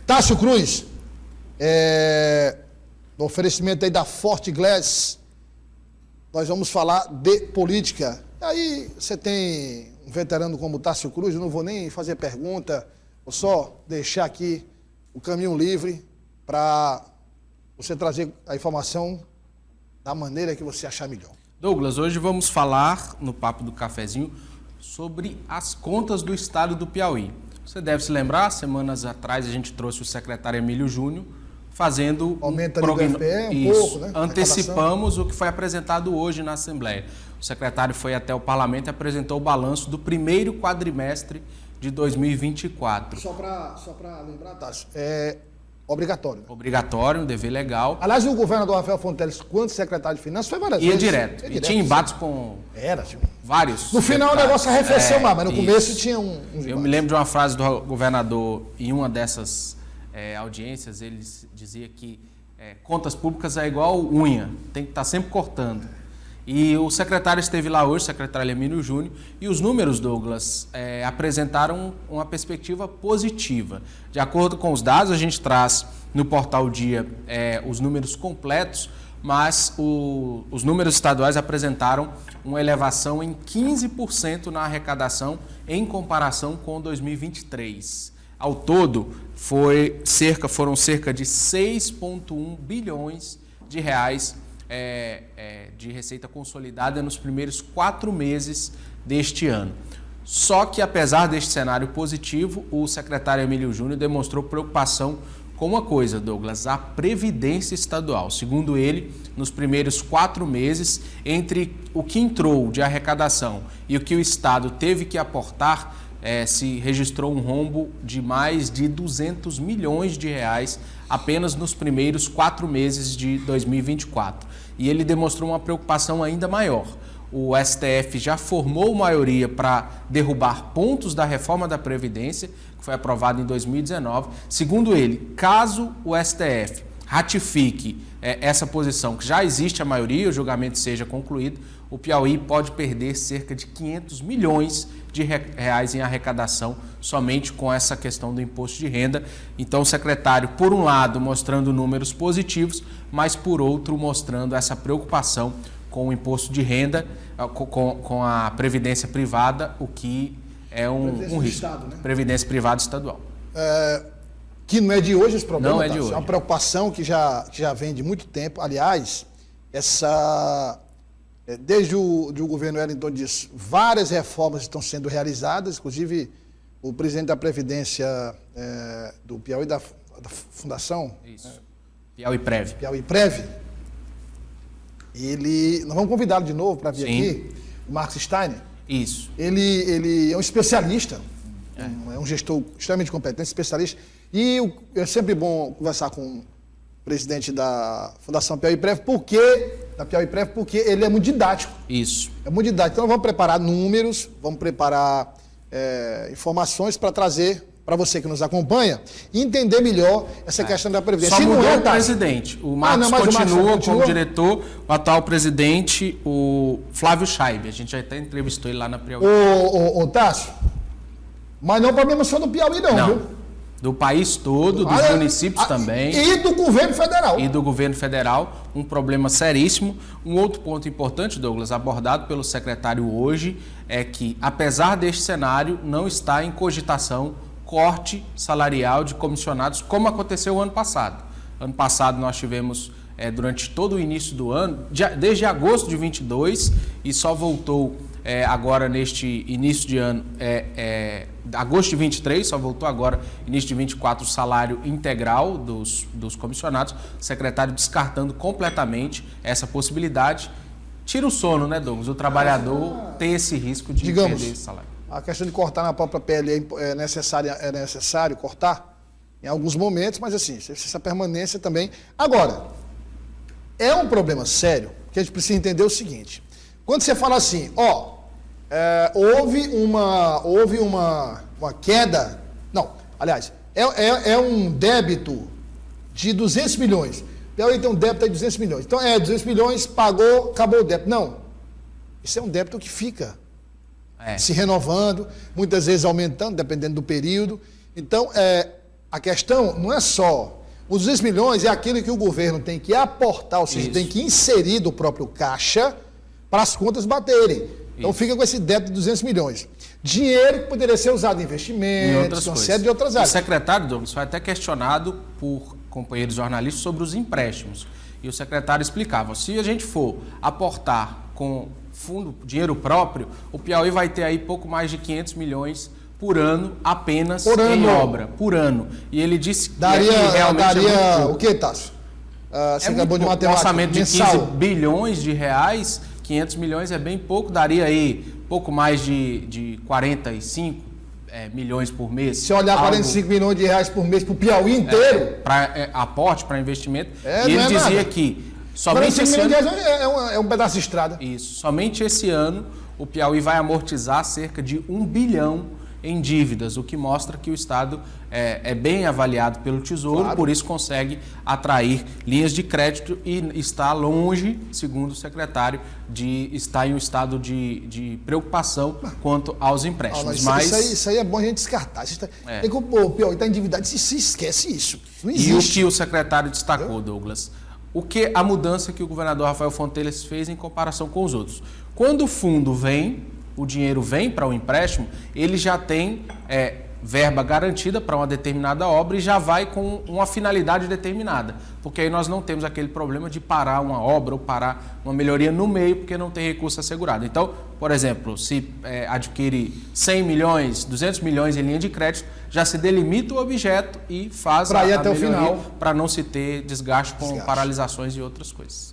Tássio Cruz, no oferecimento aí da Forte Glass, nós vamos falar de política. Aí você tem um veterano como Tássio Cruz, eu não vou nem fazer pergunta, vou só deixar aqui o caminho livre para você trazer a informação da maneira que você achar melhor. Douglas, hoje vamos falar no Papo do Cafezinho sobre as contas do estado do Piauí. Você deve se lembrar, semanas atrás a gente trouxe o secretário Emílio Júnior fazendo aumenta do FPE pouco, né? Antecipamos o que foi apresentado hoje na Assembleia. O secretário foi até o Parlamento e apresentou o balanço do primeiro quadrimestre de 2024. Só para lembrar, Tássio, é obrigatório. Obrigatório, um dever legal. Aliás, o governador Rafael Fonteles, quando secretário de Finanças, foi várias vezes. Ia direto. E tinha embates com vários. No final o negócio arrefeceu mais, mas no começo tinha uns embates. Eu me lembro de uma frase do governador em uma dessas audiências, ele dizia que contas públicas é igual unha, tem que estar sempre cortando. E o secretário esteve lá hoje, o secretário Emílio Júnior, e os números, Douglas, apresentaram uma perspectiva positiva. De acordo com os dados, a gente traz no Portal Dia os números completos, mas os números estaduais apresentaram uma elevação em 15% na arrecadação em comparação com 2023. Ao todo, foram cerca de 6,1 bilhões de reais de receita consolidada nos primeiros 4 meses deste ano. Só que, apesar deste cenário positivo, o secretário Emílio Júnior demonstrou preocupação com uma coisa, Douglas, a Previdência Estadual. Segundo ele, nos primeiros 4 meses, entre o que entrou de arrecadação e o que o Estado teve que aportar, se registrou um rombo de mais de 200 milhões de reais apenas nos primeiros 4 meses de 2024. E ele demonstrou uma preocupação ainda maior. O STF já formou maioria para derrubar pontos da reforma da Previdência, que foi aprovada em 2019. Segundo ele, caso o STF ratifique essa posição, que já existe a maioria, o julgamento seja concluído, o Piauí pode perder cerca de 500 milhões de reais em arrecadação somente com essa questão do imposto de renda. Então o secretário, por um lado, mostrando números positivos, mas por outro, mostrando essa preocupação com o imposto de renda, com a previdência privada, o que é um risco. Estado, né? Previdência privada estadual. Que não é de hoje esse problema, não é de hoje. É uma preocupação que já vem de muito tempo. Aliás, desde o governo Wellington disse, várias reformas estão sendo realizadas, inclusive o presidente da Previdência do Piauí, da Fundação... Isso. Piauí Prev. Piauí Prev. Nós vamos convidá-lo de novo para vir aqui, o Marcos Steiner. Isso. Ele é um especialista, é um gestor extremamente competente, especialista, e é sempre bom conversar com o presidente da Fundação Piauí Prev, porque ele é muito didático. Isso. É muito didático. Então, vamos preparar números, vamos preparar informações para trazer para você que nos acompanha e entender melhor essa questão da Previdência. Só mudou o presidente. O Marcos continua como diretor, o atual presidente, o Flávio Scheibe. A gente já até entrevistou ele lá na Piauí. Ô, Tássio, mas não é um problema só do Piauí, não, viu? Do país todo, dos municípios também. E do governo federal. E do governo federal, um problema seríssimo. Um outro ponto importante, Douglas, abordado pelo secretário hoje, é que, apesar deste cenário, não está em cogitação corte salarial de comissionados, como aconteceu o ano passado. Ano passado nós tivemos, durante todo o início do ano, desde agosto de 22, e só voltou agora neste início de ano, agosto de 23, só voltou agora, início de 24, o salário integral dos comissionados, o secretário descartando completamente essa possibilidade. Tira o sono, né, Douglas? O trabalhador tem esse risco de perder esse salário. A questão de cortar na própria pele é necessário cortar em alguns momentos, mas assim, essa permanência também. Agora, é um problema sério, que a gente precisa entender o seguinte. Quando você fala assim, houve uma queda, não, aliás, é um débito de 200 milhões. Piauí tem um débito de 200 milhões. Então, 200 milhões, pagou, acabou o débito. Não, isso é um débito que fica se renovando, muitas vezes aumentando, dependendo do período. Então, A questão não é só... Os 200 milhões é aquilo que o governo tem que aportar, ou seja, Isso. tem que inserir do próprio caixa para as contas baterem. Então fica com esse débito de 200 milhões. Dinheiro que poderia ser usado em investimentos, uma série de outras áreas. O secretário, Douglas, foi até questionado por companheiros jornalistas sobre os empréstimos. E o secretário explicava, se a gente for aportar com fundo, dinheiro próprio, o Piauí vai ter aí pouco mais de 500 milhões por ano apenas em obra, por ano. E ele disse que daria o que, Tássio? Você acabou de matemática. Um orçamento de mensal. 15 bilhões de reais, 500 milhões é bem pouco, daria aí pouco mais de 45 milhões por mês. Se olhar 45 milhões de reais por mês para o Piauí inteiro... Para aporte, para investimento. E não ele dizia nada. que somente 45 esse ano... milhões de reais é um pedaço de estrada. Isso. Somente esse ano o Piauí vai amortizar cerca de 1 bilhão em dívidas, o que mostra que o Estado é bem avaliado pelo Tesouro, claro. Por isso consegue atrair linhas de crédito e está longe, segundo o secretário, de estar em um estado de preocupação quanto aos empréstimos. Isso aí é bom a gente descartar. É que o Piauí está endividado e se esquece isso. Não existe. E o que o secretário destacou, Douglas, a mudança que o governador Rafael Fonteles fez em comparação com os outros. Quando o fundo vem, o dinheiro vem para o empréstimo, ele já tem verba garantida para uma determinada obra e já vai com uma finalidade determinada. Porque aí nós não temos aquele problema de parar uma obra ou parar uma melhoria no meio porque não tem recurso assegurado. Então, por exemplo, se adquire 100 milhões, 200 milhões em linha de crédito, já se delimita o objeto e faz a melhoria para não se ter desgaste com paralisações e outras coisas.